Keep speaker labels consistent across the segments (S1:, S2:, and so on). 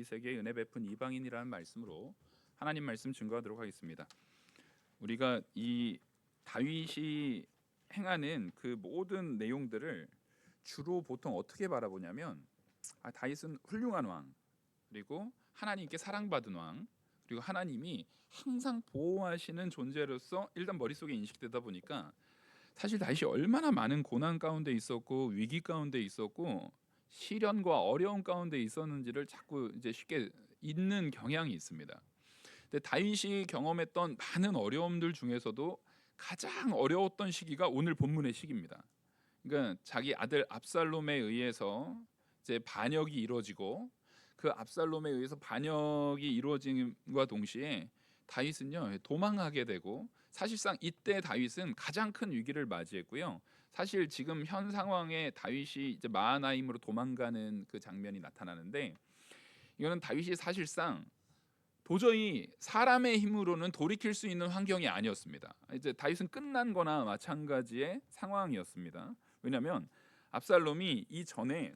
S1: 다윗에게 은혜 베푼 이방인이라는 말씀으로 하나님 말씀 증거하도록 하겠습니다. 우리가 이 다윗이 행하는 그 모든 내용들을 주로 보통 어떻게 바라보냐면 다윗은 훌륭한 왕, 그리고 하나님께 사랑받은 왕, 그리고 하나님이 항상 보호하시는 존재로서 일단 머릿속에 인식되다 보니까 사실 다윗이 얼마나 많은 고난 가운데 있었고 위기 가운데 있었고 시련과 어려움 가운데 있었는지를 자꾸 이제 쉽게 잊는 경향이 있습니다. 근데 다윗이 경험했던 많은 어려움들 중에서도 가장 어려웠던 시기가 오늘 본문의 시기입니다. 그러니까 자기 아들 압살롬에 의해서 이제 반역이 이루어지고 그 압살롬에 의해서 반역이 이루어짐과 동시에 다윗은요 도망하게 되고, 사실상 이때 다윗은 가장 큰 위기를 맞이했고요. 사실 지금 현 상황에 다윗이 이제 마하나임으로 도망가는 그 장면이 나타나는데, 이거는 다윗이 사실상 도저히 사람의 힘으로는 돌이킬 수 있는 환경이 아니었습니다. 이제 다윗은 끝난 거나 마찬가지의 상황이었습니다. 왜냐하면 압살롬이 이전에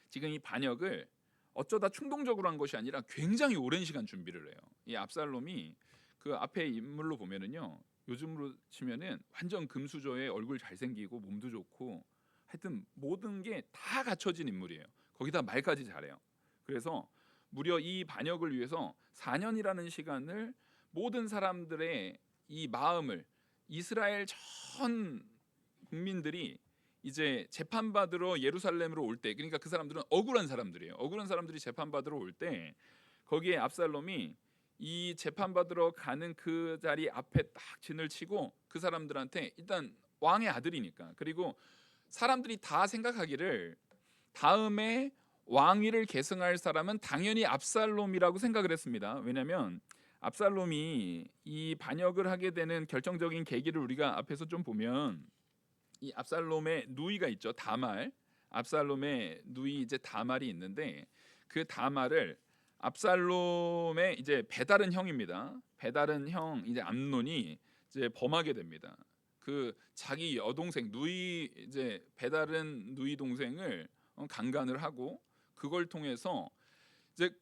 S1: 지금 이 반역을 어쩌다 충동적으로 한 것이 아니라 굉장히 오랜 시간 준비를 해요. 이 압살롬이 그 앞에 인물로 보면은요, 요즘으로 치면은 완전 금수저에 얼굴 잘생기고 몸도 좋고 하여튼 모든 게 다 갖춰진 인물이에요. 거기다 말까지 잘해요. 그래서 무려 이 반역을 위해서 4년이라는 시간을 모든 사람들의 이 마음을, 이스라엘 전 국민들이 이제 재판받으러 예루살렘으로 올 때, 그러니까 그 사람들은 억울한 사람들이에요. 억울한 사람들이 재판받으러 올 때 거기에 압살롬이 이 재판받으러 가는 그 자리 앞에 딱 진을 치고 그 사람들한테, 일단 왕의 아들이니까, 그리고 사람들이 다 생각하기를 다음에 왕위를 계승할 사람은 당연히 압살롬이라고 생각을 했습니다. 왜냐하면 압살롬이 이 반역을 하게 되는 결정적인 계기를 우리가 앞에서 좀 보면, 이 압살롬의 누이가 있죠, 다말. 압살롬의 누이 이제 다말이 있는데, 그 다말을 압살롬의 이제 배다른 형입니다. 배다른 형 이제 암논이 이제 범하게 됩니다. 그 자기 여동생 누이, 이제 배다른 누이 동생을 강간을 하고, 그걸 통해서 이제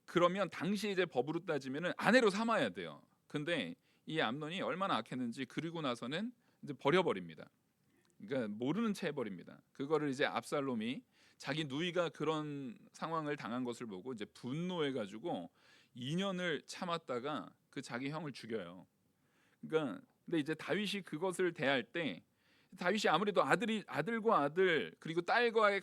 S1: 그러면 당시 이제 법으로 따지면은 아내로 삼아야 돼요. 근데 이 암논이 얼마나 악했는지 그리고 나서는 이제 버려버립니다. 그러니까 모르는 채 해버립니다. 그거를 이제 압살롬이 자기 누이가 그런 상황을 당한 것을 보고 이제 분노해가지고 2년을 참았다가 그 자기 형을 죽여요. 그러니까 근데 이제 다윗이 그것을 대할 때, 다윗이 아무래도 아들과 아들 그리고 딸과의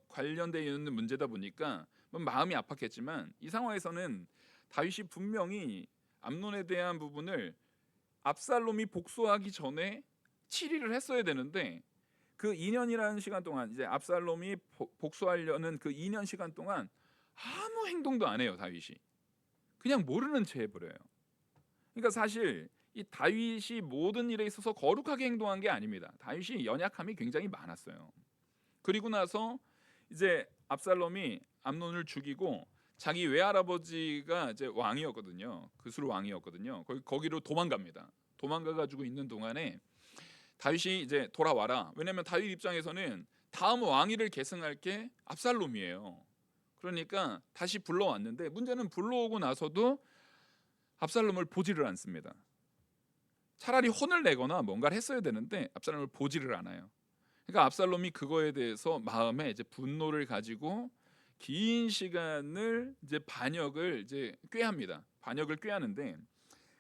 S1: 관련되어 있는 문제다 보니까 마음이 아팠겠지만, 이 상황에서는 다윗이 분명히 암논에 대한 부분을 압살롬이 복수하기 전에 치리를 했어야 되는데, 그 2년이라는 시간 동안 이제 압살롬이 복수하려는 그 2년 시간 동안 아무 행동도 안 해요. 다윗이 그냥 모르는 채 해버려요. 그러니까 사실 이 다윗이 모든 일에 있어서 거룩하게 행동한 게 아닙니다. 다윗이 연약함이 굉장히 많았어요. 그리고 나서 이제 압살롬이 암논을 죽이고, 자기 외할아버지가 이제 왕이었거든요. 그술 왕이었거든요. 거기로 도망갑니다. 도망가가지고 있는 동안에 다윗이 이제 돌아와라. 왜냐하면 다윗 입장에서는 다음 왕위를 계승할 게 압살롬이에요. 그러니까 다시 불러왔는데, 문제는 불러오고 나서도 압살롬을 보지를 않습니다. 차라리 혼을 내거나 뭔가를 했어야 되는데 압살롬을 보지를 않아요. 그러니까 압살롬이 그거에 대해서 마음에 이제 분노를 가지고 긴 시간을 이제 반역을 이제 꾀합니다. 반역을 꾀하는데,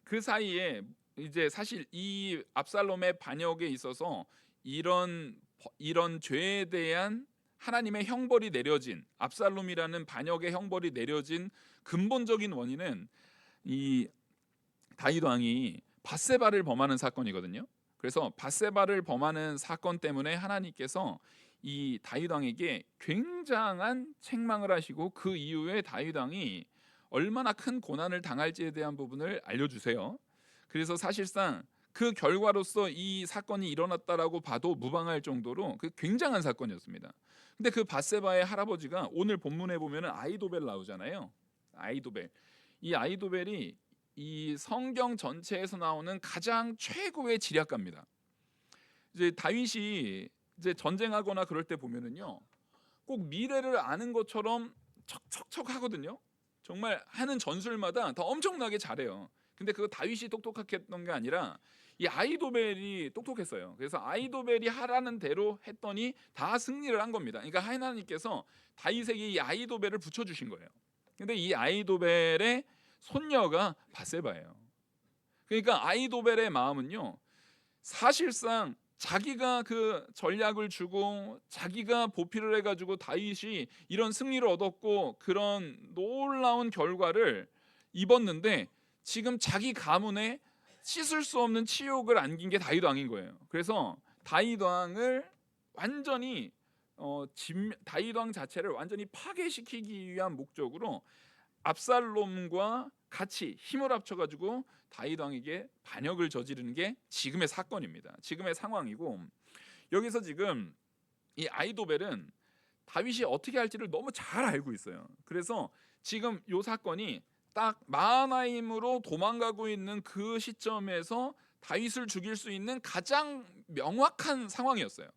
S1: 그 사이에 이제 사실 이 압살롬의 반역에 있어서 이런 죄에 대한 하나님의 형벌이 내려진, 압살롬이라는 반역의 형벌이 내려진 근본적인 원인은 이 다윗 왕이 밧세바를 범하는 사건이거든요. 그래서 밧세바를 범하는 사건 때문에 하나님께서 이 다윗 왕에게 굉장한 책망을 하시고, 그 이후에 다윗 왕이 얼마나 큰 고난을 당할지에 대한 부분을 알려주세요. 그래서 사실상 그 결과로서 이 사건이 일어났다라고 봐도 무방할 정도로 그 굉장한 사건이었습니다. 근데 그 밧세바의 할아버지가 오늘 본문에 보면은 아이도벨 나오잖아요. 아이도벨. 이 아이도벨이 이 성경 전체에서 나오는 가장 최고의 지략가입니다. 이제 다윗이 이제 전쟁하거나 그럴 때 보면은요, 꼭 미래를 아는 것처럼 척척척 하거든요. 정말 하는 전술마다 다 엄청나게 잘해요. 근데 그거 다윗이 똑똑했던 게 아니라 이 아히도벨이 똑똑했어요. 그래서 아히도벨이 하라는 대로 했더니 다 승리를 한 겁니다. 그러니까 하나님께서 다윗에게 이 아히도벨을 붙여주신 거예요. 근데 이 아히도벨의 손녀가 밧세바예요. 그러니까 아히도벨의 마음은요, 사실상 자기가 그 전략을 주고 자기가 보필을 해가지고 다윗이 이런 승리를 얻었고 그런 놀라운 결과를 입었는데 지금 자기 가문에 씻을 수 없는 치욕을 안긴 게 다윗 왕인 거예요. 그래서 다윗 왕을 완전히 다윗 왕 자체를 완전히 파괴시키기 위한 목적으로 압살롬과 같이 힘을 합쳐가지고 다윗 왕에게 반역을 저지르는 게 지금의 사건입니다. 지금의 상황이고, 여기서 지금 이 아히도벨은 다윗이 어떻게 할지를 너무 잘 알고 있어요. 그래서 지금 이 사건이 딱 마하나임으로 도망가고 있는 그 시점에서 다윗을 죽일 수 있는 가장 명확한 상황이었어요.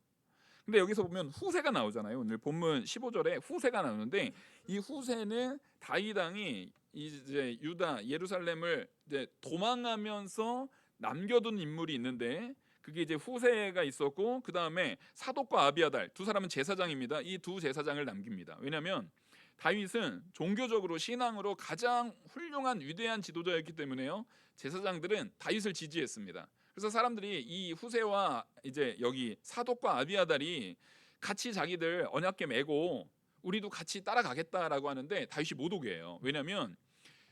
S1: 근데 여기서 보면 후세가 나오잖아요. 오늘 본문 15절에 후세가 나오는데, 이 후세는 다윗 왕이 이제 유다 예루살렘을 이제 도망하면서 남겨둔 인물이 있는데, 그게 이제 후세가 있었고, 그 다음에 사독과 아비아달 두 사람은 제사장입니다. 이 두 제사장을 남깁니다. 왜냐하면 다윗은 종교적으로 신앙으로 가장 훌륭한 위대한 지도자였기 때문에요, 제사장들은 다윗을 지지했습니다. 그래서 사람들이 이 후세와 이제 여기 사독과 아비아달이 같이 자기들 언약궤 메고 우리도 같이 따라가겠다라고 하는데 다윗이 못 오게 해요. 왜냐하면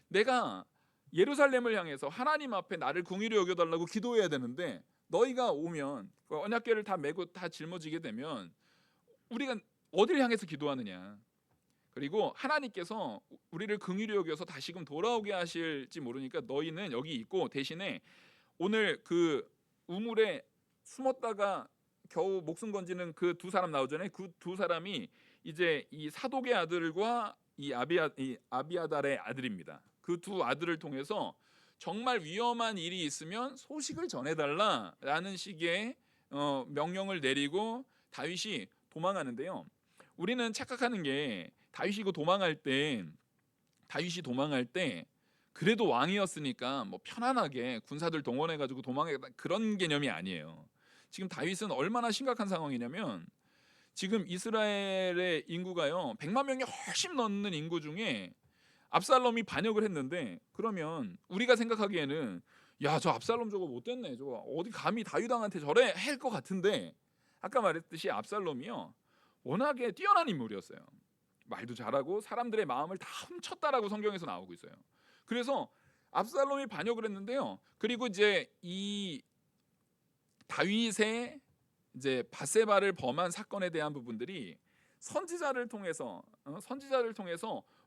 S1: 내가 예루살렘을 향해서 하나님 앞에 나를 긍휼히 여겨달라고 기도해야 되는데, 너희가 오면 그 언약궤를 다 메고 다 짊어지게 되면 우리가 어디를 향해서 기도하느냐. 그리고 하나님께서 우리를 긍휼히 여겨서 다시금 돌아오게 하실지 모르니까 너희는 여기 있고, 대신에 오늘 그 우물에 숨었다가 겨우 목숨 건지는 그 두 사람 나오잖아요. 그 두 사람이 이제 이 사독의 아들과 이 아비아달의 아들입니다. 그 두 아들을 통해서 정말 위험한 일이 있으면 소식을 전해달라라는 식의 명령을 내리고 다윗이 도망하는데요. 우리는 착각하는 게 다윗이 도망할 때 그래도 왕이었으니까 뭐 편안하게 군사들 동원해가지고 도망하겠다, 그런 개념이 아니에요. 지금 다윗은 얼마나 심각한 상황이냐면, 지금 이스라엘의 인구가요 100만 명이 훨씬 넘는 인구 중에 압살롬이 반역을 했는데, 그러면 우리가 생각하기에는 야, 저 압살롬 저거 못됐네, 저거 어디 감히 다윗 왕한테 저래 할 것 같은데, 아까 말했듯이 압살롬이요 워낙에 뛰어난 인물이었어요. 말도 잘하고 사람들의 마음을 다 훔쳤다라고 성경에서 나오고 있어요. 그래서 압살롬이 반역을 했는데요. 그리고 이제 이 다윗의 이제 밧세바를 범한 사건에 대한 부분들이 선지자를 통해서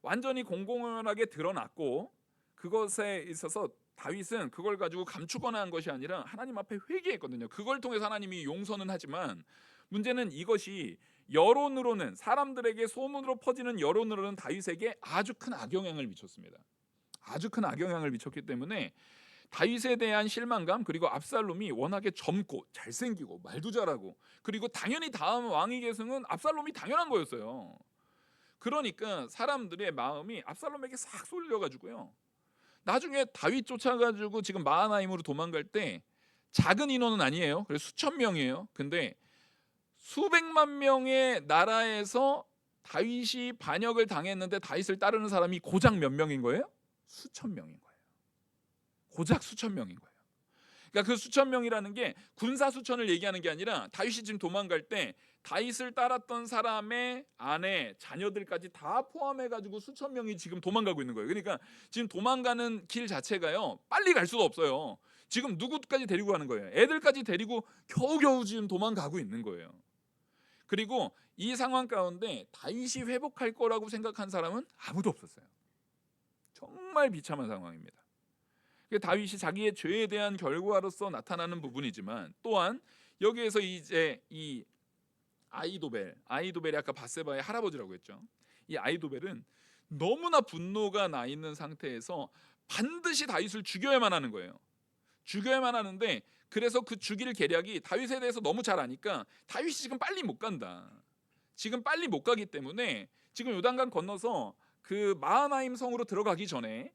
S1: 완전히 공공연하게 드러났고, 그것에 있어서 다윗은 그걸 가지고 감추거나 한 것이 아니라 하나님 앞에 회개했거든요. 그걸 통해서 하나님이 용서는 하지만, 문제는 이것이 여론으로는, 사람들에게 소문으로 퍼지는 여론으로는 다윗에게 아주 큰 악영향을 미쳤습니다. 아주 큰 악영향을 미쳤기 때문에 다윗에 대한 실망감, 그리고 압살롬이 워낙에 젊고 잘생기고 말도 잘하고, 그리고 당연히 다음 왕위 계승은 압살롬이 당연한 거였어요. 그러니까 사람들의 마음이 압살롬에게 싹 쏠려가지고요, 나중에 다윗 쫓아가지고 지금 마하나임으로 도망갈 때 작은 인원은 아니에요. 그래서 수천 명이에요. 근데 수백만 명의 나라에서 다윗이 반역을 당했는데 다윗을 따르는 사람이 고작 몇 명인 거예요? 수천 명인 거예요. 고작 수천 명인 거예요. 그러니까 그 수천 명이라는 게 군사 수천을 얘기하는 게 아니라, 다윗이 지금 도망갈 때 다윗을 따랐던 사람의 아내, 자녀들까지 다 포함해가지고 수천 명이 지금 도망가고 있는 거예요. 그러니까 지금 도망가는 길 자체가요 빨리 갈 수가 없어요. 지금 누구까지 데리고 가는 거예요? 애들까지 데리고 겨우겨우 지금 도망가고 있는 거예요. 그리고 이 상황 가운데 다윗이 회복할 거라고 생각한 사람은 아무도 없었어요. 정말 비참한 상황입니다. 다윗이 자기의 죄에 대한 결과로서 나타나는 부분이지만, 또한 여기에서 이제 이 아히도벨이 아까 밧세바의 할아버지라고 했죠. 이 아히도벨은 너무나 분노가 나 있는 상태에서 반드시 다윗을 죽여야만 하는 거예요. 죽여야만 하는데, 그래서 그 죽일 계략이 다윗에 대해서 너무 잘 아니까 다윗이 지금 빨리 못 간다. 지금 빨리 못 가기 때문에 지금 요단강 건너서 그 마하나임 성으로 들어가기 전에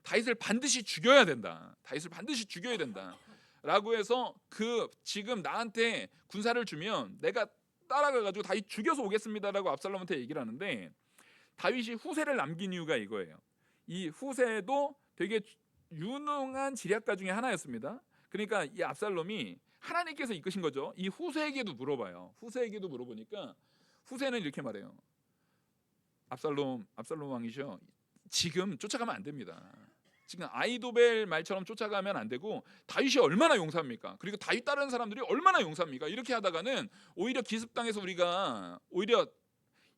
S1: 다윗을 반드시 죽여야 된다. 다윗을 반드시 죽여야 된다. 라고 해서 그 지금 나한테 군사를 주면 내가 따라가가지고 다윗 죽여서 오겠습니다라고 압살롬한테 얘기를 하는데, 다윗이 후세를 남긴 이유가 이거예요. 이 후세도 되게 유능한 지략가 중에 하나였습니다. 그러니까 이 압살롬이 하나님께서 이끄신 거죠. 이 후세에게도 물어봐요. 후세에게도 물어보니까 후세는 이렇게 말해요. 압살롬 왕이셔. 지금 쫓아가면 안 됩니다. 지금 아이도벨 말처럼 쫓아가면 안 되고, 다윗이 얼마나 용사입니까? 그리고 다윗 따르는 사람들이 얼마나 용사입니까? 이렇게 하다가는 오히려 기습당해서 우리가 오히려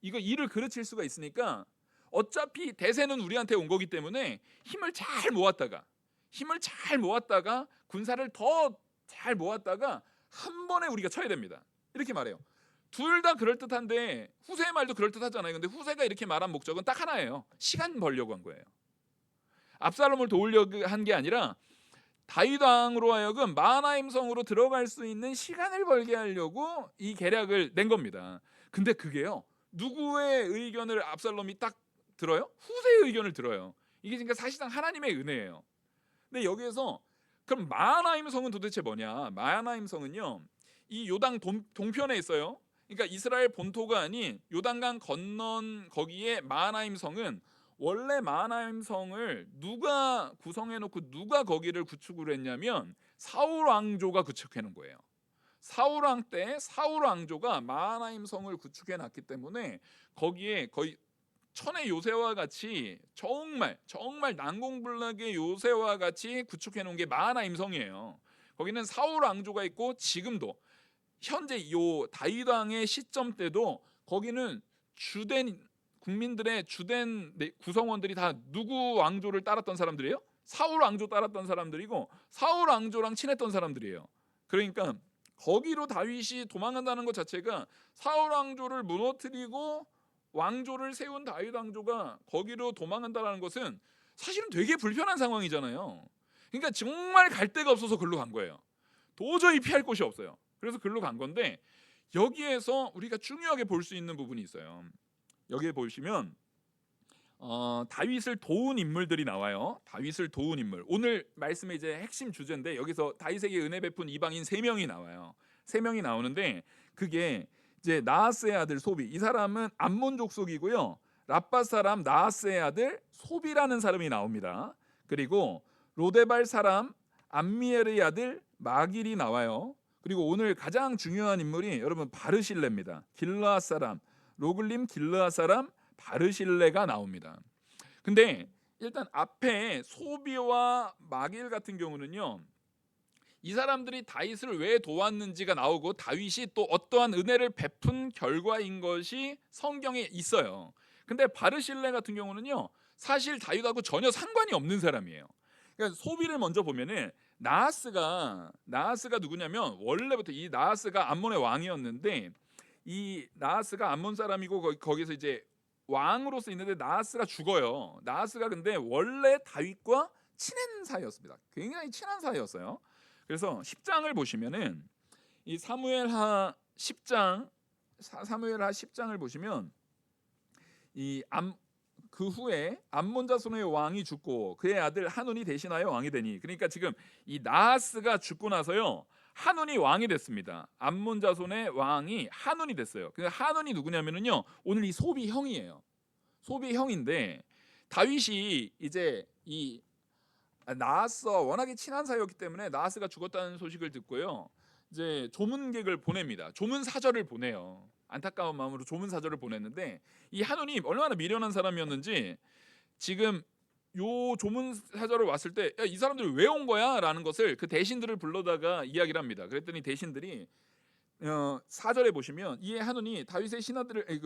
S1: 이거 일을 그르칠 수가 있으니까, 어차피 대세는 우리한테 온 거기 때문에 힘을 잘 모았다가 군사를 더 잘 모았다가 한 번에 우리가 쳐야 됩니다. 이렇게 말해요. 둘 다 그럴듯한데 후세의 말도 그럴듯하잖아요. 근데 후세가 이렇게 말한 목적은 딱 하나예요. 시간 벌려고 한 거예요. 압살롬을 도우려고 한 게 아니라 다윗 왕으로 하여금 마하나임 성으로 들어갈 수 있는 시간을 벌게 하려고 이 계략을 낸 겁니다. 근데 그게요, 누구의 의견을 압살롬이 딱 들어요? 후세의 의견을 들어요. 이게 그러니까 사실상 하나님의 은혜예요. 근데 여기에서 그럼 마하나임 성은 도대체 뭐냐? 마하나임 성은요, 이 요단 동편에 있어요. 그러니까 이스라엘 본토가 아닌 요단강 건넌 거기에 마하나임 성은, 원래 마하나임 성을 누가 구성해 놓고 누가 거기를 구축을 했냐면 사울 왕조가 구축해 놓은 거예요. 사울 왕 때 사울 왕조가 마하나임 성을 구축해 놨기 때문에 거기에 거의 천의 요새와 같이 정말 난공불락의 요새와 같이 구축해 놓은 게 마하나임 성이에요. 거기는 사울 왕조가 있고, 지금도 현재 요 다윗 왕의 시점 때도 거기는 주된 국민들의 주된 구성원들이 다 누구 왕조를 따랐던 사람들이에요? 사울 왕조 따랐던 사람들이고, 사울 왕조랑 친했던 사람들이에요. 그러니까 거기로 다윗이 도망간다는 것 자체가, 사울 왕조를 무너뜨리고 왕조를 세운 다윗 왕조가 거기로 도망간다는 것은 사실은 되게 불편한 상황이잖아요. 그러니까 정말 갈 데가 없어서 글로 간 거예요. 도저히 피할 곳이 없어요. 그래서 글로 간 건데, 여기에서 우리가 중요하게 볼 수 있는 부분이 있어요. 여기에 보시면 다윗을 도운 인물들이 나와요. 다윗을 도운 인물. 오늘 말씀의 이제 핵심 주제인데, 여기서 다윗에게 은혜 베푼 이방인 3명이 나와요. 3명이 나오는데, 그게 이제 나하스의 아들 소비. 이 사람은 암몬 족속이고요. 랍밧 사람 나하스의 아들 소비라는 사람이 나옵니다. 그리고 로데발 사람 암미엘의 아들 마길이 나와요. 그리고 오늘 가장 중요한 인물이 여러분 바르실레입니다. 길르앗 사람 로글림 길르앗 사람 바르실레가 나옵니다. 근데 일단 앞에 소비와 마길 같은 경우는요, 이 사람들이 다윗을 왜 도왔는지가 나오고 다윗이 또 어떠한 은혜를 베푼 결과인 것이 성경에 있어요. 근데 바르실레 같은 경우는요, 사실 다윗하고 전혀 상관이 없는 사람이에요. 그러니까 소비를 먼저 보면은 나하스가 누구냐면, 원래부터 이 나하스가 암몬의 왕이었는데, 이 나하스가 암몬 사람이고 거기서 이제 왕으로서 있는데 나하스가 죽어요. 나하스가 근데 원래 다윗과 친한 사이였습니다. 굉장히 친한 사이였어요. 그래서 10장을 보시면은 이 사무엘하 10장을 보시면 그 후에 암몬 자손의 왕이 죽고 그의 아들 하논이 대신하여 왕이 되니, 그러니까 지금 이 나하스가 죽고 나서요, 하논이 왕이 됐습니다. 암몬 자손의 왕이 하논이 됐어요. 그 하논이 누구냐면은요, 오늘 이 소비 형이에요. 소비 형인데, 다윗이 이제 이 나하스와 워낙에 친한 사이였기 때문에 나하스가 죽었다는 소식을 듣고요, 이제 조문객을 보냅니다. 조문 사절을 보내요. 안타까운 마음으로 조문 사절을 보냈는데, 이 하논이 얼마나 미련한 사람이었는지 지금 요 조문 사절을 왔을 때, 야, 이 사람들이 왜 온 거야? 라는 것을 그 대신들을 불러다가 이야기를 합니다. 그랬더니 대신들이 사절에 보시면, 이에 하논이 다윗의 신하들을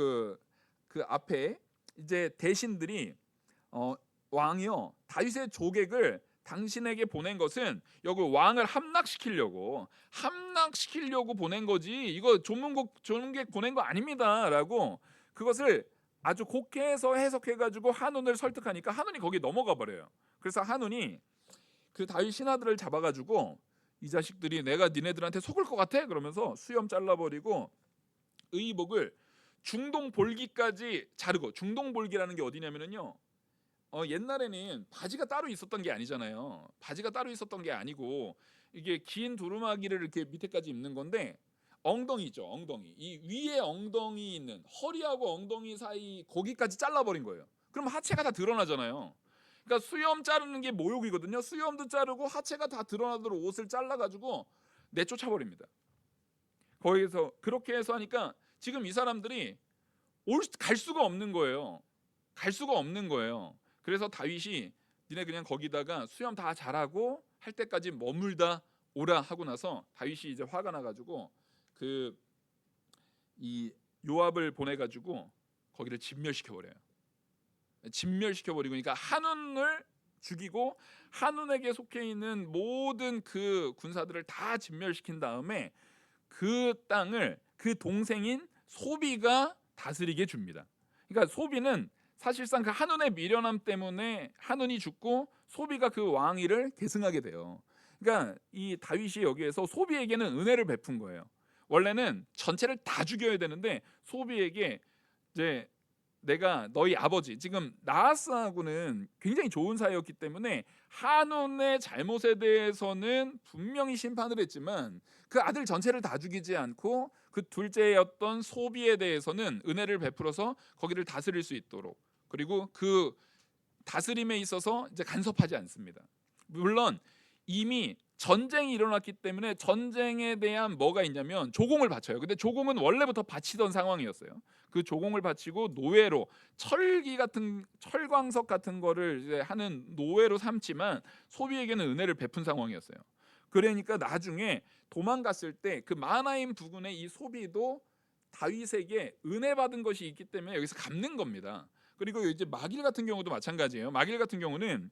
S1: 그 앞에 이제 대신들이 왕이요, 다윗의 조객을 당신에게 보낸 것은 여기 왕을 함락시키려고 보낸 거지, 이거 조문객 보낸 거 아닙니다라고 그것을 아주 곡해서 해석해가지고 하논을 설득하니까 하논이 거기 넘어가 버려요. 그래서 하논이 그 다윗 신하들을 잡아가지고, 이 자식들이 내가 니네들한테 속을 것 같아? 그러면서 수염 잘라버리고 의복을 중동 볼기까지 자르고, 중동 볼기라는 게 어디냐면은요, 옛날에는 바지가 따로 있었던 게 아니잖아요. 바지가 따로 있었던 게 아니고 이게 긴 두루마기를 이렇게 밑에까지 입는 건데, 엉덩이죠, 엉덩이. 이 위에 엉덩이 있는 허리하고 엉덩이 사이 거기까지 잘라버린 거예요. 그럼 하체가 다 드러나잖아요. 그러니까 수염 자르는 게 모욕이거든요. 수염도 자르고 하체가 다 드러나도록 옷을 잘라가지고 내쫓아버립니다. 거기서 그렇게 해서 하니까 지금 이 사람들이 갈 수가 없는 거예요. 갈 수가 없는 거예요. 그래서 다윗이 니네 그냥 거기다가 수염 다 자라고 할 때까지 머물다 오라 하고 나서 다윗이 이제 화가 나가지고 그 이 요압을 보내가지고 거기를 진멸시켜버려요. 진멸시켜버리고, 그러니까 한운을 죽이고 한운에게 속해 있는 모든 그 군사들을 다 진멸시킨 다음에 그 땅을 그 동생인 소비가 다스리게 줍니다. 그러니까 소비는 사실상 그 한운의 미련함 때문에 한운이 죽고 소비가 그 왕위를 계승하게 돼요. 그러니까 이 다윗이 여기에서 소비에게는 은혜를 베푼 거예요. 원래는 전체를 다 죽여야 되는데 소비에게 이제 내가 너희 아버지, 지금 나하스하고는 굉장히 좋은 사이였기 때문에 한운의 잘못에 대해서는 분명히 심판을 했지만 그 아들 전체를 다 죽이지 않고 그 둘째였던 소비에 대해서는 은혜를 베풀어서 거기를 다스릴 수 있도록, 그리고 그 다스림에 있어서 이제 간섭하지 않습니다. 물론 이미 전쟁이 일어났기 때문에 전쟁에 대한 뭐가 있냐면 조공을 바쳐요. 근데 조공은 원래부터 바치던 상황이었어요. 그 조공을 바치고 노예로 철광석 같은 거를 이제 하는 노예로 삼지만 소비에게는 은혜를 베푼 상황이었어요. 그러니까 나중에 도망갔을 때 그 마하나임 부근의 이 소비도 다윗에게 은혜 받은 것이 있기 때문에 여기서 갚는 겁니다. 그리고 이제 마길 같은 경우도 마찬가지예요. 마길 같은 경우는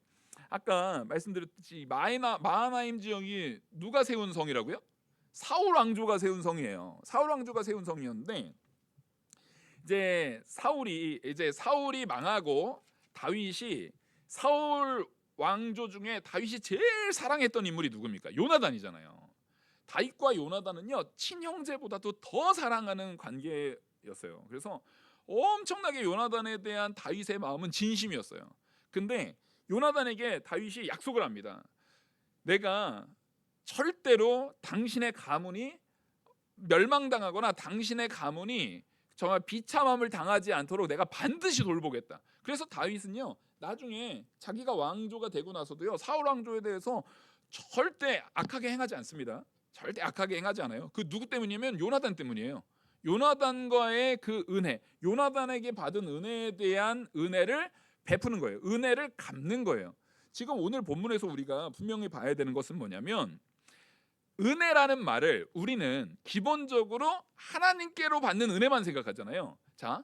S1: 아까 말씀드렸듯이 마하나임 지역이 누가 세운 성이라고요? 사울 왕조가 세운 성이에요. 사울 왕조가 세운 성이었는데 이제 사울이 망하고 다윗이 사울 왕조 중에 다윗이 제일 사랑했던 인물이 누굽니까? 요나단이잖아요. 다윗과 요나단은요 친형제보다도 더 사랑하는 관계였어요. 그래서 엄청나게 요나단에 대한 다윗의 마음은 진심이었어요. 근데 요나단에게 다윗이 약속을 합니다. 내가 절대로 당신의 가문이 멸망당하거나 당신의 가문이 정말 비참함을 당하지 않도록 내가 반드시 돌보겠다. 그래서 다윗은요 나중에 자기가 왕조가 되고 나서도요 사울 왕조에 대해서 절대 악하게 행하지 않습니다. 절대 악하게 행하지 않아요. 그 누구 때문이냐면 요나단 때문이에요. 요나단과의 그 은혜, 요나단에게 받은 은혜에 대한 은혜를 베푸는 거예요. 은혜를 갚는 거예요. 지금 오늘 본문에서 우리가 분명히 봐야 되는 것은 뭐냐면 은혜라는 말을 우리는 기본적으로 하나님께로 받는 은혜만 생각하잖아요. 자,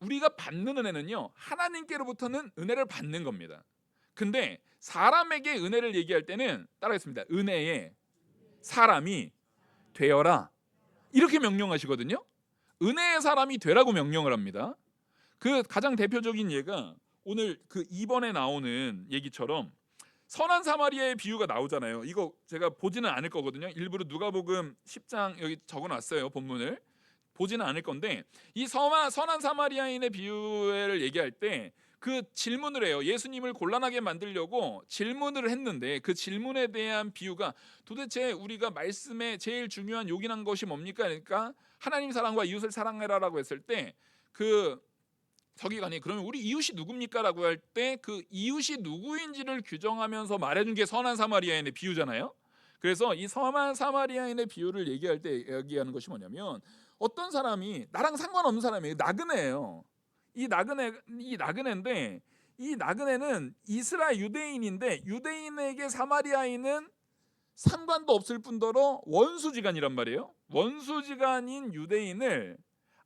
S1: 우리가 받는 은혜는요 하나님께로부터는 은혜를 받는 겁니다. 근데 사람에게 은혜를 얘기할 때는 따라하겠습니다. 은혜에 사람이 되어라 이렇게 명령하시거든요. 은혜의 사람이 되라고 명령을 합니다. 그 가장 대표적인 예가 오늘 그 2번에 나오는 얘기처럼 선한 사마리아의 비유가 나오잖아요. 이거 제가 보지는 않을 거거든요. 일부러 누가복음 10장 여기 적어놨어요. 본문을 보지는 않을 건데 이 선한 사마리아인의 비유를 얘기할 때 그 질문을 해요. 예수님을 곤란하게 만들려고 질문을 했는데 그 질문에 대한 비유가 도대체 우리가 말씀에 제일 중요한 요긴한 것이 뭡니까? 그러니까 하나님 사랑과 이웃을 사랑해라라고 했을 때 그 서기관이 그러면 우리 이웃이 누굽니까? 라고 할 때 그 이웃이 누구인지를 규정하면서 말해준 게 선한 사마리아인의 비유잖아요. 그래서 이 선한 사마리아인의 비유를 얘기할 때 얘기하는 것이 뭐냐면 어떤 사람이 나랑 상관없는 사람이에요. 나그네예요. 이 나그네인데 이 나그네는 이스라엘 유대인인데 유대인에게 사마리아인은 상관도 없을 뿐더러 원수지간이란 말이에요. 원수지간인 유대인을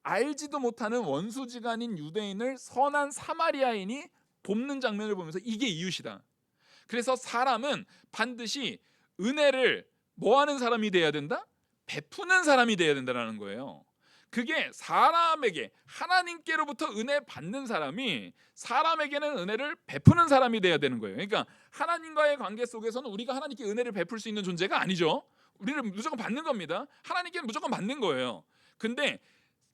S1: 알지도 못하는 원수지간인 유대인을 선한 사마리아인이 돕는 장면을 보면서 이게 이웃이다. 그래서 사람은 반드시 은혜를 뭐하는 사람이 돼야 된다? 베푸는 사람이 돼야 된다는 거예요. 그게 사람에게 하나님께로부터 은혜 받는 사람이 사람에게는 은혜를 베푸는 사람이 돼야 되는 거예요. 그러니까 하나님과의 관계 속에서는 우리가 하나님께 은혜를 베풀 수 있는 존재가 아니죠. 우리는 무조건 받는 겁니다. 하나님께는 무조건 받는 거예요. 근데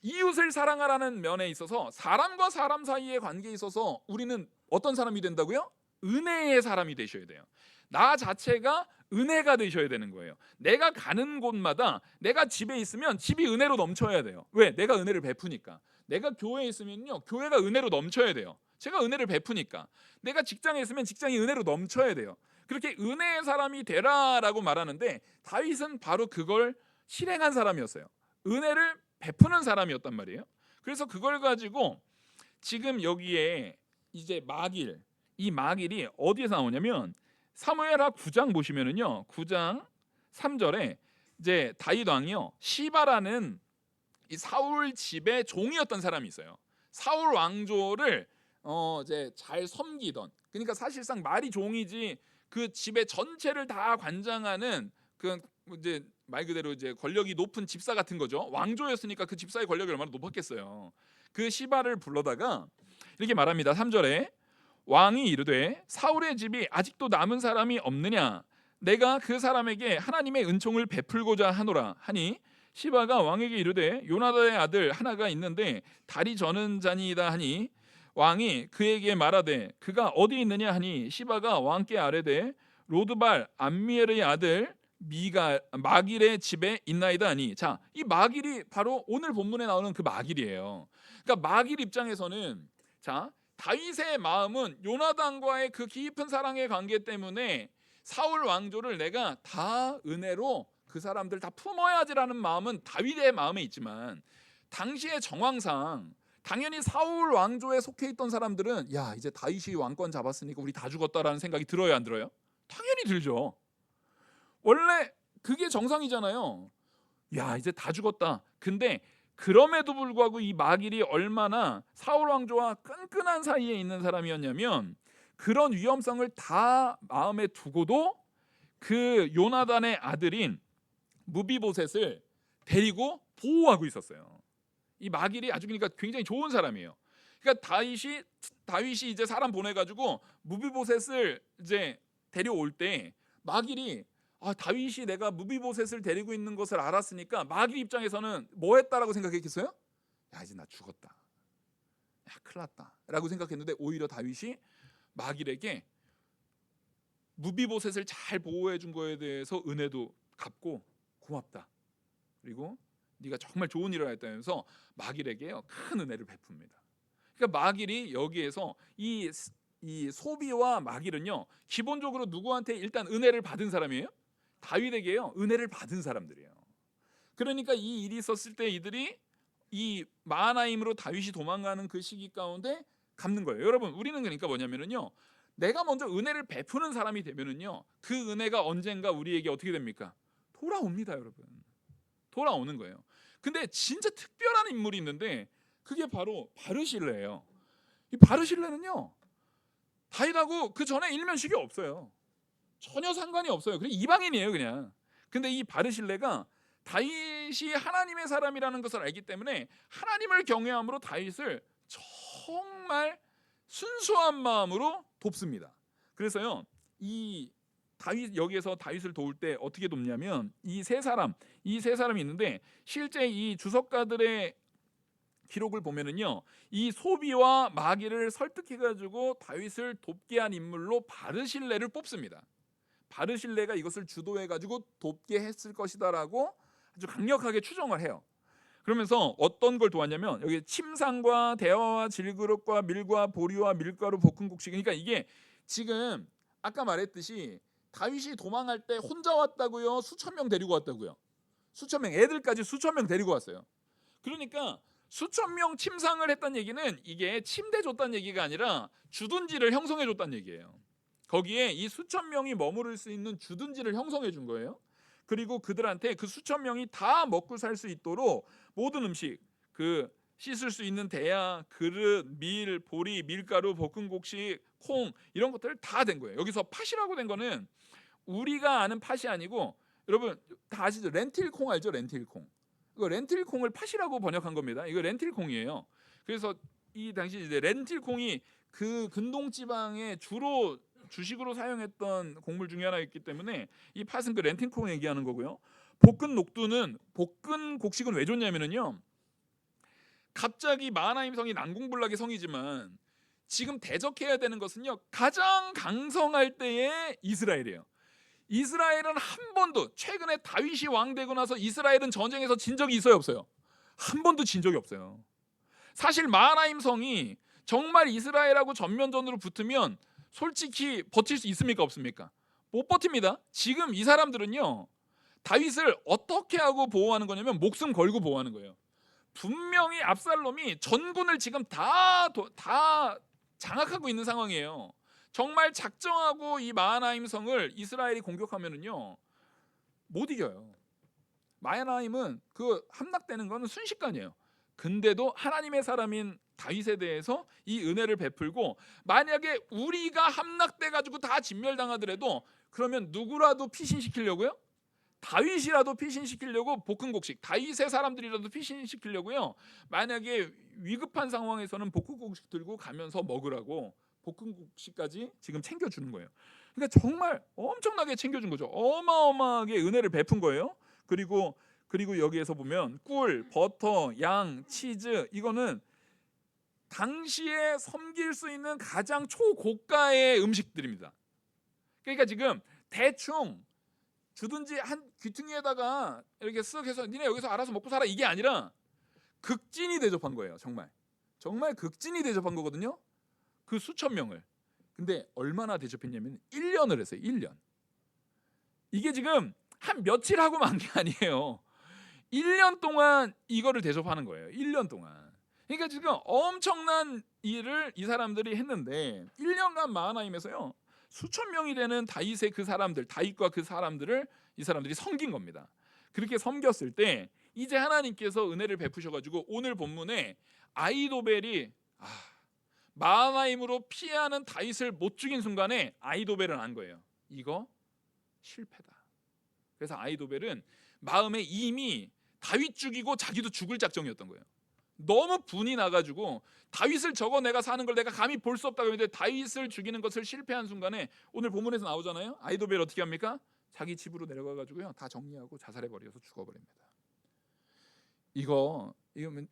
S1: 이웃을 사랑하라는 면에 있어서 사람과 사람 사이의 관계에 있어서 우리는 어떤 사람이 된다고요? 은혜의 사람이 되셔야 돼요. 나 자체가 은혜가 되셔야 되는 거예요. 내가 가는 곳마다 내가 집에 있으면 집이 은혜로 넘쳐야 돼요. 왜? 내가 은혜를 베푸니까. 내가 교회에 있으면요, 교회가 은혜로 넘쳐야 돼요. 제가 은혜를 베푸니까. 내가 직장에 있으면 직장이 은혜로 넘쳐야 돼요. 그렇게 은혜의 사람이 되라라고 말하는데 다윗은 바로 그걸 실행한 사람이었어요. 은혜를 베푸는 사람이었단 말이에요. 그래서 그걸 가지고 지금 여기에 이제 마길, 이 마길이 어디에서 나오냐면 사무엘하 9장 보시면은요, 9장 3절에 이제 다윗 왕이요, 시바라는 이 사울 집의 종이었던 사람이 있어요. 사울 왕조를 이제 잘 섬기던, 그러니까 사실상 말이 종이지 그 집의 전체를 다 관장하는 그 이제 말 그대로 이제 권력이 높은 집사 같은 거죠. 왕조였으니까 그 집사의 권력이 얼마나 높았겠어요. 그 시바를 불러다가 이렇게 말합니다. 3절에 왕이 이르되 사울의 집이 아직도 남은 사람이 없느냐, 내가 그 사람에게 하나님의 은총을 베풀고자 하노라 하니, 시바가 왕에게 이르되 요나단의 아들 하나가 있는데 다리 저는 자니이다 하니, 왕이 그에게 말하되 그가 어디 있느냐 하니, 시바가 왕께 아뢰되 로드발 암미엘의 아들 마길의 집에 있나이다 하니. 자, 이 마길이 바로 오늘 본문에 나오는 그 마길이에요. 그러니까 마길 입장에서는, 자, 다윗의 마음은 요나단과의 그 깊은 사랑의 관계 때문에 사울 왕조를 내가 다 은혜로 그 사람들 다 품어야지라는 마음은 다윗의 마음에 있지만, 당시의 정황상 당연히 사울 왕조에 속해 있던 사람들은 야, 이제 다윗이 왕권 잡았으니까 우리 다 죽었다라는 생각이 들어요, 안 들어요? 당연히 들죠. 원래 그게 정상이잖아요. 야, 이제 다 죽었다. 근데 그럼에도 불구하고 이 마길이 얼마나 사울 왕조와 끈끈한 사이에 있는 사람이었냐면, 그런 위험성을 다 마음에 두고도 그 요나단의 아들인 무비보셋을 데리고 보호하고 있었어요. 이 마길이 아주 그러니까 굉장히 좋은 사람이에요. 그러니까 다윗이 이제 사람 보내가지고 무비보셋을 이제 데려올 때 마길이, 다윗이 내가 무비보셋을 데리고 있는 것을 알았으니까 마길 입장에서는 뭐 했다라고 생각했겠어요? 야, 이제 나 죽었다. 야, 큰일 났다 라고 생각했는데, 오히려 다윗이 마길에게 무비보셋을 잘 보호해 준 거에 대해서 은혜도 갚고 고맙다, 그리고 네가 정말 좋은 일을 했다면서 마길에게요, 큰 은혜를 베풉니다. 그러니까 마길이 여기에서 이 소비와 마길은요, 기본적으로 누구한테 일단 은혜를 받은 사람이에요? 다윗에게요, 은혜를 받은 사람들이에요. 그러니까 이 일이 있었을 때 이들이 이 마하나임으로 다윗이 도망가는 그 시기 가운데 갚는 거예요. 여러분, 우리는 그러니까 뭐냐면은요, 내가 먼저 은혜를 베푸는 사람이 되면은요, 그 은혜가 언젠가 우리에게 어떻게 됩니까? 돌아옵니다, 여러분. 돌아오는 거예요. 근데 진짜 특별한 인물이 있는데 그게 바로 바르실레예요. 이 바르실레는요, 다윗하고 그 전에 일면식이 없어요. 전혀 상관이 없어요. 그냥 이방인이에요, 그냥. 근데 이 바르실레가 다윗이 하나님의 사람이라는 것을 알기 때문에 하나님을 경외함으로 다윗을 정말 순수한 마음으로 돕습니다. 그래서요, 이 다윗, 여기에서 다윗을 도울 때 어떻게 돕냐면 이 세 사람이 있는데, 실제 이 주석가들의 기록을 보면은요, 이 소비와 마길을 설득해가지고 다윗을 돕게 한 인물로 바르실레를 뽑습니다. 바르실레가 이것을 주도해가지고 돕게 했을 것이다라고 아주 강력하게 추정을 해요. 그러면서 어떤 걸 도왔냐면, 여기 침상과 대화와 질그릇과 밀과 보리와 밀가루 볶은 곡식. 그러니까 이게 지금 아까 말했듯이 다윗이 도망할 때 혼자 왔다고요, 수천 명 데리고 왔다고요? 수천 명, 애들까지 수천 명 데리고 왔어요. 그러니까 수천 명 침상을 했다는 얘기는 이게 침대 줬다는 얘기가 아니라 주둔지를 형성해 줬다는 얘기예요. 거기에 이 수천 명이 머무를 수 있는 주둔지를 형성해 준 거예요. 그리고 그들한테 그 수천 명이 다 먹고 살 수 있도록 모든 음식, 그 씻을 수 있는 대야, 그릇, 밀, 보리, 밀가루, 볶은 곡식, 콩, 이런 것들 다 된 거예요. 여기서 팥이라고 된 거는 우리가 아는 팥이 아니고, 여러분 다 아시죠? 렌틸콩 알죠? 렌틸콩. 이거 렌틸콩을 팥이라고 번역한 겁니다. 이거 렌틸콩이에요. 그래서 이 당시 이제 렌틸콩이 그 근동 지방에 주로 주식으로 사용했던 곡물 중에 하나였기 때문에 이 팥은 그 렌틸콩을 얘기하는 거고요. 볶은 곡식은 왜 좋냐면요, 갑자기 마하나임 성이 난공불락의 성이지만 지금 대적해야 되는 것은요, 가장 강성할 때의 이스라엘이에요. 이스라엘은 한 번도, 최근에 다윗이 왕 되고 나서 이스라엘은 전쟁에서 진 적이 있어요, 없어요? 한 번도 진 적이 없어요. 사실 마하나임 성이 정말 이스라엘하고 전면전으로 붙으면 솔직히 버틸 수 있습니까, 없습니까? 못 버팁니다. 지금 이 사람들은요, 다윗을 어떻게 하고 보호하는 거냐면 목숨 걸고 보호하는 거예요. 분명히 압살롬이 전군을 지금 다 장악하고 있는 상황이에요. 정말 작정하고 이 마하나임 성을 이스라엘이 공격하면은요, 못 이겨요. 마하나임은 그 함락되는 거는 순식간이에요. 근데도 하나님의 사람인 다윗에 대해서 이 은혜를 베풀고, 만약에 우리가 함락돼 가지고 다 진멸당하더라도 그러면 누구라도 피신시키려고요? 다윗이라도 피신시키려고 볶음곡식, 다윗의 사람들이라도 피신시키려고요. 만약에 위급한 상황에서는 볶음곡식 들고 가면서 먹으라고 볶음곡식까지 지금 챙겨주는 거예요. 그러니까 정말 엄청나게 챙겨준 거죠. 어마어마하게 은혜를 베푼 거예요. 그리고 여기에서 보면 꿀, 버터, 양, 치즈, 이거는 당시에 섬길 수 있는 가장 초고가의 음식들입니다. 그러니까 지금 대충 주든지 한 귀퉁이에다가 이렇게 쓱 해서 니네 여기서 알아서 먹고 살아, 이게 아니라 극진히 대접한 거예요. 정말 극진히 대접한 거거든요. 그 수천 명을. 근데 얼마나 대접했냐면 1년을 했어요. 1년. 이게 지금 한 며칠 하고 만 게 아니에요. 1년 동안 이거를 대접하는 거예요. 1년 동안. 그러니까 지금 엄청난 일을 이 사람들이 했는데 1년간 마하나임에서요, 수천 명이 되는 다윗의 그 사람들, 다윗과 그 사람들을 이 사람들이 섬긴 겁니다. 그렇게 섬겼을 때 이제 하나님께서 은혜를 베푸셔가지고 오늘 본문에 아히도벨이 마하나임으로 피하는 다윗을 못 죽인 순간에 아히도벨은 안 거예요. 이거 실패다. 그래서 아히도벨은 마음에 이미 다윗 죽이고 자기도 죽을 작정이었던 거예요. 너무 분이 나가지고 다윗을 저거 내가 사는 걸 내가 감히 볼 수 없다고 했는데 다윗을 죽이는 것을 실패한 순간에 오늘 본문에서 나오잖아요. 아히도벨 어떻게 합니까? 자기 집으로 내려가가지고요, 다 정리하고 자살해버려서 죽어버립니다. 이거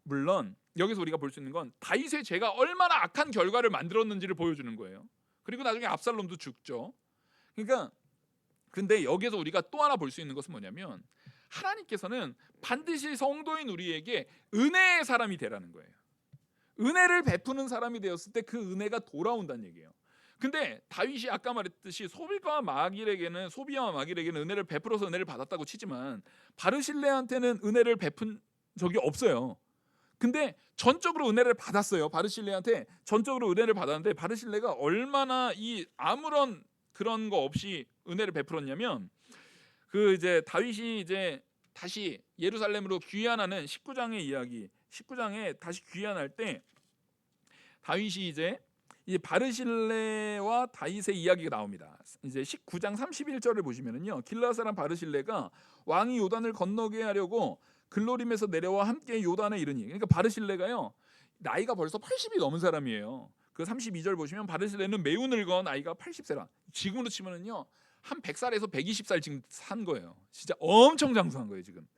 S1: 물론 여기서 우리가 볼 수 있는 건 다윗의 죄가 얼마나 악한 결과를 만들었는지를 보여주는 거예요. 그리고 나중에 압살롬도 죽죠. 그러니까 근데 여기서 우리가 또 하나 볼 수 있는 것은 뭐냐면 하나님께서는 반드시 성도인 우리에게 은혜의 사람이 되라는 거예요. 은혜를 베푸는 사람이 되었을 때 그 은혜가 돌아온다는 얘기예요. 근데 다윗이 아까 말했듯이 소비와 마길에게는 은혜를 베풀어서 은혜를 받았다고 치지만 바르실레한테는 은혜를 베푼 적이 없어요. 근데 전적으로 은혜를 받았어요. 바르실레한테 전적으로 은혜를 받았는데 바르실레가 얼마나 이 아무런 그런 거 없이 은혜를 베풀었냐면 그 이제 다윗이 이제 다시 예루살렘으로 귀환하는 19장의 이야기, 19장에 다시 귀환할 때 다윗이 이제 바르실레와 다윗의 이야기가 나옵니다. 이제 19장 31절을 보시면은요, 길르앗 사람 바르실레가 왕이 요단을 건너게 하려고 글로림에서 내려와 함께 요단에 이르니, 그러니까 바르실레가요 나이가 벌써 80이 넘은 사람이에요. 그 32절 보시면 바르실레는 매우 늙어 나이가 80세라. 지금으로 치면은요 한 100살에서 120살 지금 산 거예요. 진짜 엄청 장수한 거예요. 지금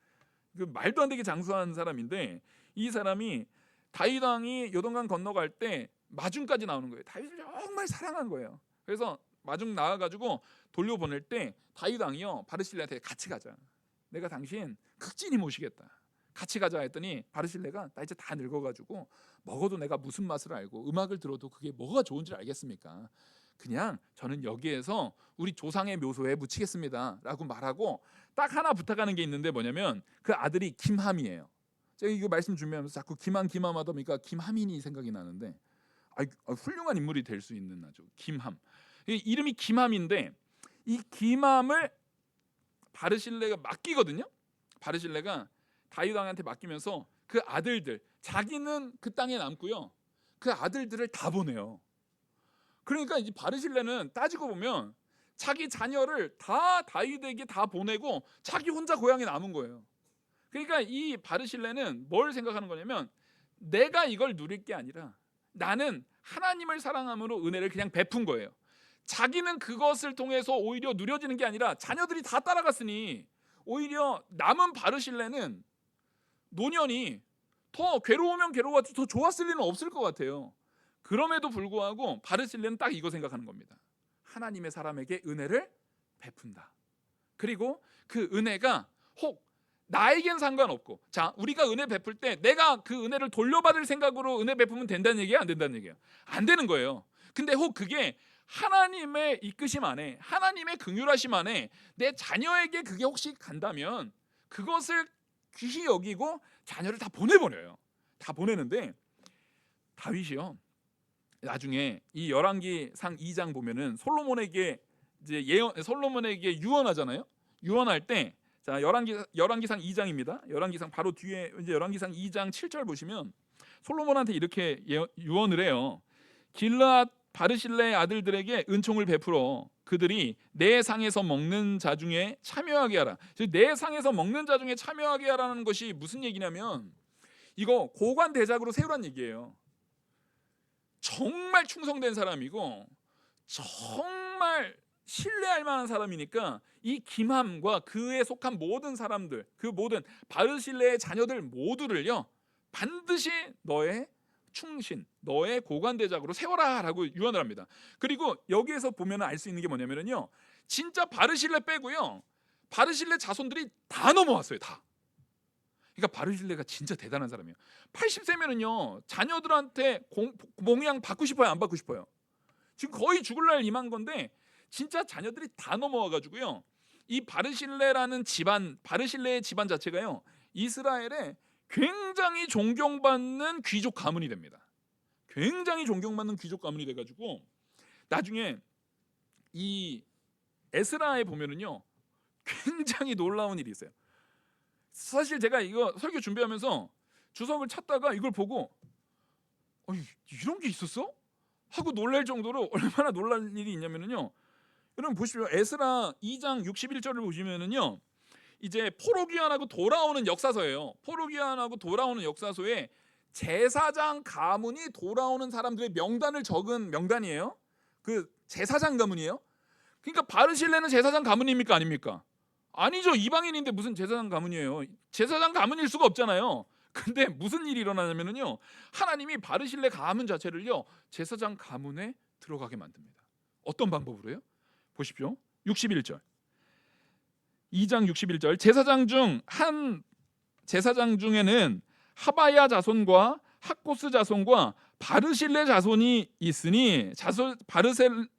S1: 그 말도 안 되게 장수한 사람인데 이 사람이 다윗 왕이 요단강 건너갈 때 마중까지 나오는 거예요. 다윗을 정말 사랑한 거예요. 그래서 마중 나와가지고 돌려보낼 때 다윗 왕이요 바르실레한테 같이 가자. 내가 당신 극진히 모시겠다. 같이 가자 했더니 바르실레가 나 이제 다 늙어가지고 먹어도 내가 무슨 맛을 알고 음악을 들어도 그게 뭐가 좋은지 알겠습니까? 그냥 저는 여기에서 우리 조상의 묘소에 묻히겠습니다 라고 말하고 딱 하나 부탁하는 게 있는데 뭐냐면 그 아들이 김함이에요. 제가 이거 말씀 준비하면서 자꾸 김함 하다 보니까 김함인이 생각이 나는데 훌륭한 인물이 될 수 있는 아주 김함. 이름이 김함인데 이 김함을 바르실레가 맡기거든요. 바르실레가 다윗 왕한테 맡기면서 그 아들들, 자기는 그 땅에 남고요, 그 아들들을 다 보내요. 그러니까 이제 바르실레는 따지고 보면 자기 자녀를 다 다윗에게 다 보내고 자기 혼자 고향에 남은 거예요. 그러니까 이 바르실레는 뭘 생각하는 거냐면 내가 이걸 누릴 게 아니라 나는 하나님을 사랑함으로 은혜를 그냥 베푼 거예요. 자기는 그것을 통해서 오히려 누려지는 게 아니라 자녀들이 다 따라갔으니 오히려 남은 바르실레는 노년이 더 괴로우면 괴로웠지 더 좋았을 리는 없을 것 같아요. 그럼에도 불구하고 바르실레는 딱 이거 생각하는 겁니다. 하나님의 사람에게 은혜를 베푼다. 그리고 그 은혜가 혹 나에겐 상관없고, 자, 우리가 은혜 베풀 때 내가 그 은혜를 돌려받을 생각으로 은혜 베푸면 된다는 얘기야, 안 된다는 얘기야? 안 되는 거예요. 근데 혹 그게 하나님의 이끄심 안에, 하나님의 긍휼하심 안에 내 자녀에게 그게 혹시 간다면 그것을 귀히 여기고 자녀를 다 보내버려요. 다 보내는데 다윗이요, 나중에 이 열왕기상 2장 보면은 솔로몬에게 이제 솔로몬에게 유언하잖아요. 유언할 때, 자, 열왕기상 2장입니다. 열왕기상 바로 뒤에 이제 열왕기상 2장 7절 보시면 솔로몬한테 이렇게 유언을 해요. 길르앗 바르실레의 아들들에게 은총을 베풀어 그들이 내 상에서 먹는 자 중에 참여하게 하라. 내 상에서 먹는 자 중에 참여하게 하라는 것이 무슨 얘기냐면 이거 고관 대작으로 세우란 얘기예요. 정말 충성된 사람이고 정말 신뢰할 만한 사람이니까 이 김함과 그에 속한 모든 사람들, 그 모든 바르실레의 자녀들 모두를요 반드시 너의 충신, 너의 고관대작으로 세워라라고 유언을 합니다. 그리고 여기에서 보면 알 수 있는 게 뭐냐면요, 진짜 바르실레 빼고요 바르실레 자손들이 다 넘어왔어요. 다. 그러니까 바르실레가 진짜 대단한 사람이에요. 80세면은요 자녀들한테 몽양 받고 싶어요, 안 받고 싶어요? 지금 거의 죽을 날 임한 건데 진짜 자녀들이 다 넘어와 가지고요 이 바르실레라는 집안, 바르실레의 집안 자체가요 이스라엘에 굉장히 존경받는 귀족 가문이 됩니다. 굉장히 존경받는 귀족 가문이 돼가지고 나중에 이 에스라에 보면은요 굉장히 놀라운 일이 있어요. 사실 제가 이거 설교 준비하면서 주석을 찾다가 이걸 보고 이런 게 있었어? 하고 놀랄 정도로 얼마나 놀랄 일이 있냐면요, 여러분 보십시오. 에스라 2장 61절을 보시면은요 이제 포로 귀환하고 돌아오는 역사서예요. 포로 귀환하고 돌아오는 역사서에 제사장 가문이 돌아오는 사람들의 명단을 적은 명단이에요. 그 제사장 가문이에요. 그러니까 바르실레는 제사장 가문입니까, 아닙니까? 아니죠. 이방인인데 무슨 제사장 가문이에요. 제사장 가문일 수가 없잖아요. 근데 무슨 일이 일어나냐면요, 하나님이 바르실레 가문 자체를요 제사장 가문에 들어가게 만듭니다. 어떤 방법으로요? 보십시오. 61절. 2장 61절. 제사장 중에는 하바야 자손과 학고스 자손과 바르실레 자손이 있으니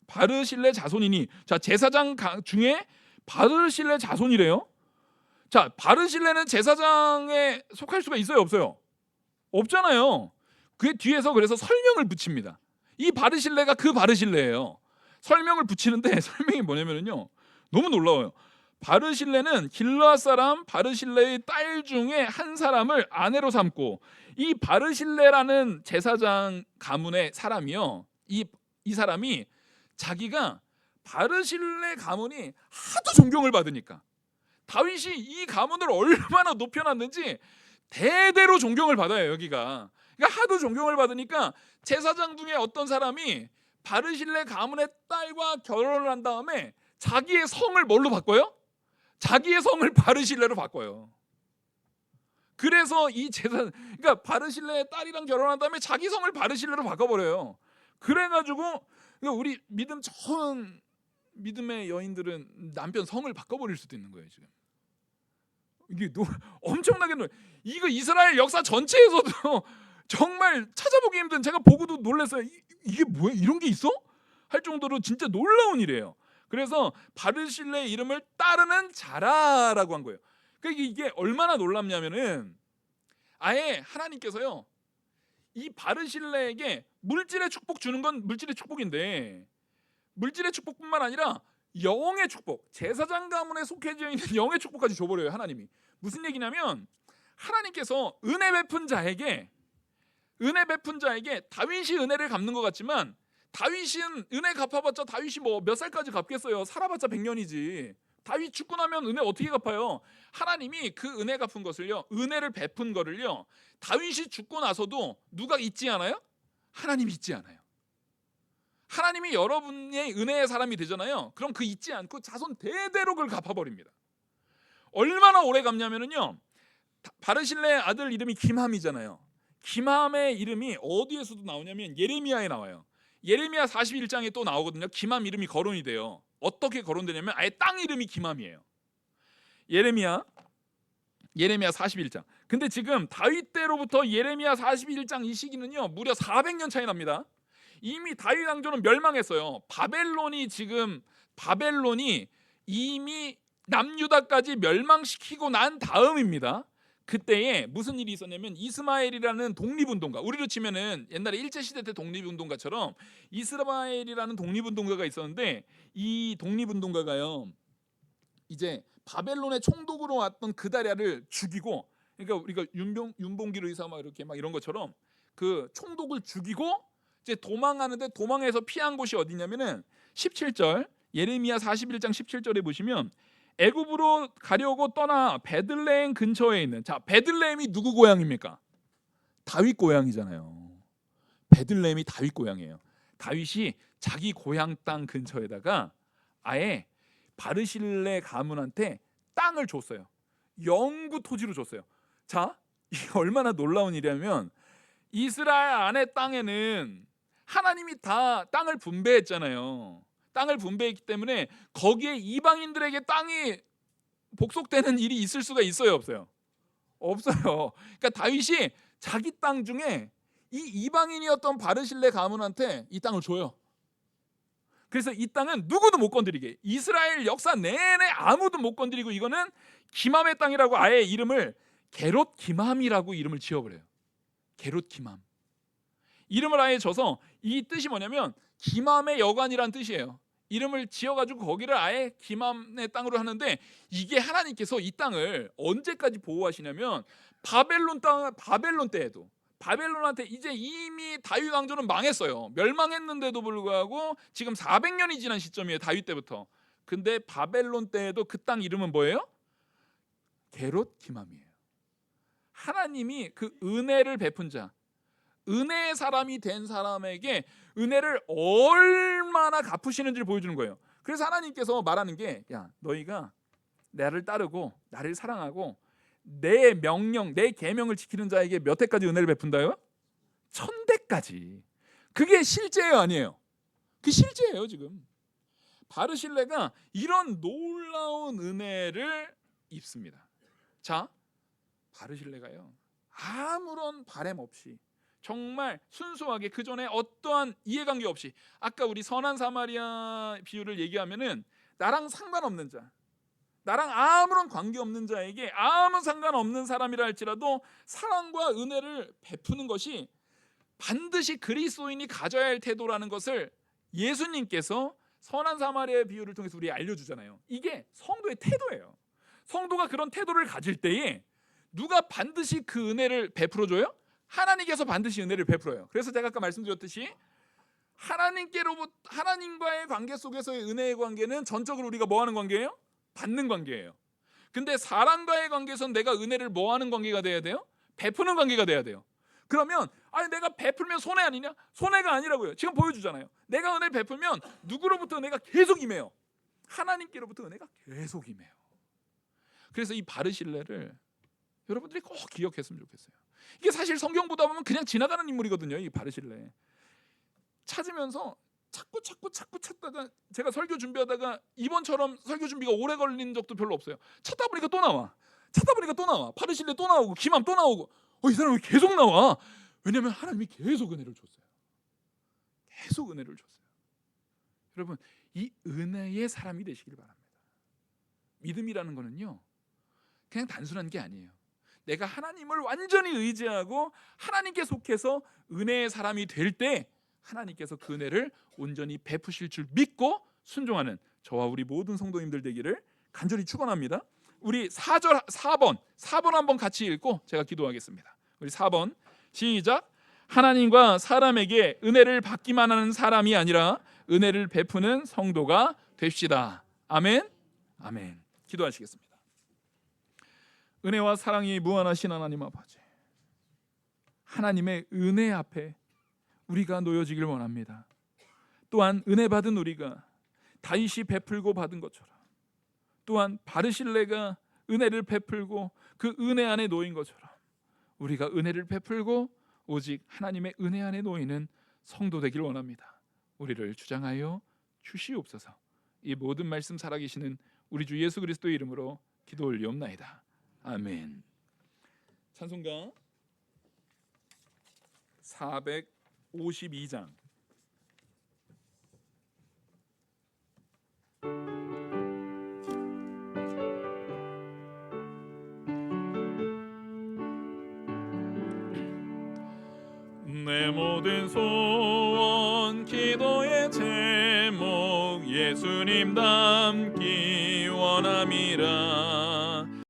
S1: 바르실레 자손이니, 자, 제사장 중에 바르실레 자손이래요. 자, 바르실레는 제사장에 속할 수가 있어요, 없어요? 없잖아요. 그 뒤에서 그래서 설명을 붙입니다. 이 바르실레가 그 바르실레예요. 설명을 붙이는데 설명이 뭐냐면요 너무 놀라워요. 바르실레는 길르앗 사람 바르실레의 딸 중에 한 사람을 아내로 삼고, 이 바르실레라는 제사장 가문의 사람이요, 이 사람이 자기가 바르실레 가문이 하도 존경을 받으니까 다윗이 이 가문을 얼마나 높여놨는지 대대로 존경을 받아요. 여기가 그러니까 하도 존경을 받으니까 제사장 중에 어떤 사람이 바르실레 가문의 딸과 결혼을 한 다음에 자기의 성을 뭘로 바꿔요? 자기의 성을 바르실레로 바꿔요. 그래서 그러니까 바르실레의 딸이랑 결혼한 다음에 자기 성을 바르실레로 바꿔버려요. 그래가지고 우리 믿음 좋은 믿음의 여인들은 남편 성을 바꿔버릴 수도 있는 거예요. 지금 이게 엄청나게 이거 이스라엘 역사 전체에서도 정말 찾아보기 힘든, 제가 보고도 놀랐어요. 이게 뭐야? 이런 게 있어? 할 정도로 진짜 놀라운 일이에요. 그래서 바르실레의 이름을 따르는 자라라고 한 거예요. 그러니까 이게 얼마나 놀랍냐면은 아예 하나님께서요 이 바르실레에게 물질의 축복 주는 건 물질의 축복인데, 물질의 축복뿐만 아니라 영의 축복, 제사장 가문에 속해져 있는 영의 축복까지 줘버려요. 하나님이. 무슨 얘기냐면 하나님께서 은혜 베푼 자에게 다윗이 은혜를 갚는 것 같지만, 다윗은 은혜 갚아봤자 다윗이 뭐 몇 살까지 갚겠어요? 살아봤자 100년이지. 다윗 죽고 나면 은혜 어떻게 갚아요? 하나님이 그 은혜 갚은 것을요, 은혜를 베푼 거를요, 다윗이 죽고 나서도 누가 잊지 않아요? 하나님이 잊지 않아요. 하나님이 여러분의 은혜의 사람이 되잖아요. 그럼 그 잊지 않고 자손 대대로 그걸 갚아버립니다. 얼마나 오래 갚냐면요, 바르실레 아들 이름이 김함이잖아요. 김함의 이름이 어디에서도 나오냐면 예레미야에 나와요. 예레미야 41장에 또 나오거든요. 김함 이름이 거론이 돼요. 어떻게 거론되냐면 아예 땅 이름이 김함이에요. 예레미야 41장. 근데 지금 다윗 때로부터 예레미야 41장 이 시기는요 무려 400년 차이 납니다. 이미 다윗 왕조는 멸망했어요. 바벨론이 이미 남유다까지 멸망시키고 난 다음입니다. 그때에 무슨 일이 있었냐면 이스마엘이라는 독립운동가, 우리로 치면은 옛날에 일제시대 때 독립운동가처럼 이스마엘이라는 독립운동가가 있었는데, 이 독립운동가가요 이제 바벨론의 총독으로 왔던 그다랴를 죽이고, 그러니까 우리가 윤봉길 의사 막 이렇게 막 이런 것처럼 그 총독을 죽이고 이제 도망하는데, 도망해서 피한 곳이 어디냐면은 17절 예레미야 41장 17절에 보시면 애굽으로 가려고 떠나 베들레헴 근처에 있는, 자 베들레헴이 누구 고향입니까? 다윗 고향이잖아요. 베들레헴이 다윗 고향이에요. 다윗이 자기 고향 땅 근처에다가 아예 바르실레 가문한테 땅을 줬어요. 영구 토지로 줬어요. 자, 이게 얼마나 놀라운 일이냐면 이스라엘 안의 땅에는 하나님이 다 땅을 분배했잖아요. 땅을 분배했기 때문에 거기에 이방인들에게 땅이 복속되는 일이 있을 수가 있어요, 없어요? 없어요. 그러니까 다윗이 자기 땅 중에 이 이방인이었던 바르실레 가문한테 이 땅을 줘요. 그래서 이 땅은 누구도 못 건드리게, 이스라엘 역사 내내 아무도 못 건드리고, 이거는 기맘의 땅이라고 아예 이름을 게롯 기맘이라고 이름을 지어버려요. 게롯 기맘 이름을 아예 줘서, 이 뜻이 뭐냐면 기맘의 여관이란 뜻이에요. 이름을 지어가지고 거기를 아예 기맘의 땅으로 하는데, 이게 하나님께서 이 땅을 언제까지 보호하시냐면 바벨론 때에도, 바벨론한테 이제 이미 다윗 왕조는 망했어요. 멸망했는데도 불구하고 지금 400년이 지난 시점이에요, 다윗 때부터. 근데 바벨론 때에도 그 땅 이름은 뭐예요? 게롯 기맘이에요. 하나님이 그 은혜를 베푼 자, 은혜의 사람이 된 사람에게 은혜를 얼마나 갚으시는지를 보여주는 거예요. 그래서 하나님께서 말하는 게, 야 너희가 나를 따르고 나를 사랑하고 내 명령, 내 계명을 지키는 자에게 몇 해까지 은혜를 베푼다요? 1000대까지. 그게 실제예요, 아니에요? 그 실제예요. 지금 바르실레가 이런 놀라운 은혜를 입습니다. 자, 바르실레가요 아무런 바램 없이 정말 순수하게, 그 전에 어떠한 이해관계 없이, 아까 우리 선한 사마리아 비유를 얘기하면은 나랑 상관없는 자, 나랑 아무런 관계없는 자에게 아무 상관없는 사람이라 할지라도 사랑과 은혜를 베푸는 것이 반드시 그리스도인이 가져야 할 태도라는 것을 예수님께서 선한 사마리아의 비유를 통해서 우리에게 알려주잖아요. 이게 성도의 태도예요. 성도가 그런 태도를 가질 때에 누가 반드시 그 은혜를 베풀어줘요? 하나님께서 반드시 은혜를 베풀어요. 그래서 제가 아까 말씀드렸듯이 하나님과의 관계 속에서의 은혜의 관계는 전적으로 우리가 뭐하는 관계예요? 받는 관계예요. 근데 사람과의 관계에서는 내가 은혜를 뭐하는 관계가 돼야 돼요? 베푸는 관계가 돼야 돼요. 그러면 아니 내가 베풀면 손해 아니냐? 손해가 아니라고요. 지금 보여주잖아요. 내가 은혜를 베풀면 누구로부터 은혜가 계속 임해요? 하나님께로부터 은혜가 계속 임해요. 그래서 이 바르실레를 여러분들이 꼭 기억했으면 좋겠어요. 이게 사실 성경 보다 보면 그냥 지나가는 인물이거든요. 이 바르실레 찾으면서 자꾸 찾다가, 제가 설교 준비하다가 이번처럼 설교 준비가 오래 걸린 적도 별로 없어요. 찾다 보니까 또 나와. 바르실레 또 나오고 기맘 또 나오고, 이 사람이 계속 나와. 왜냐하면 하나님이 계속 은혜를 줬어요. 계속 은혜를 줬어요. 여러분, 이 은혜의 사람이 되시길 바랍니다. 믿음이라는 거는요 그냥 단순한 게 아니에요. 내가 하나님을 완전히 의지하고 하나님께 속해서 은혜의 사람이 될 때 하나님께서 그 은혜를 온전히 베푸실 줄 믿고 순종하는 저와 우리 모든 성도님들 되기를 간절히 축원합니다. 우리 4번 한번 같이 읽고 제가 기도하겠습니다. 우리 4번 시작. 하나님과 사람에게 은혜를 받기만 하는 사람이 아니라 은혜를 베푸는 성도가 됩시다. 아멘. 아멘. 기도하시겠습니다. 은혜와 사랑이 무한하신 하나님 아버지, 하나님의 은혜 앞에 우리가 놓여지길 원합니다. 또한 은혜 받은 우리가 다윗이 베풀고 받은 것처럼, 또한 바르실레가 은혜를 베풀고 그 은혜 안에 놓인 것처럼 우리가 은혜를 베풀고 오직 하나님의 은혜 안에 놓이는 성도 되길 원합니다. 우리를 주장하여 주시옵소서. 이 모든 말씀 살아계시는 우리 주 예수 그리스도의 이름으로 기도 올리옵나이다. 아멘. 찬송가 452장 내 모든 소원 기도의 제목 예수님 닮기 원함이라.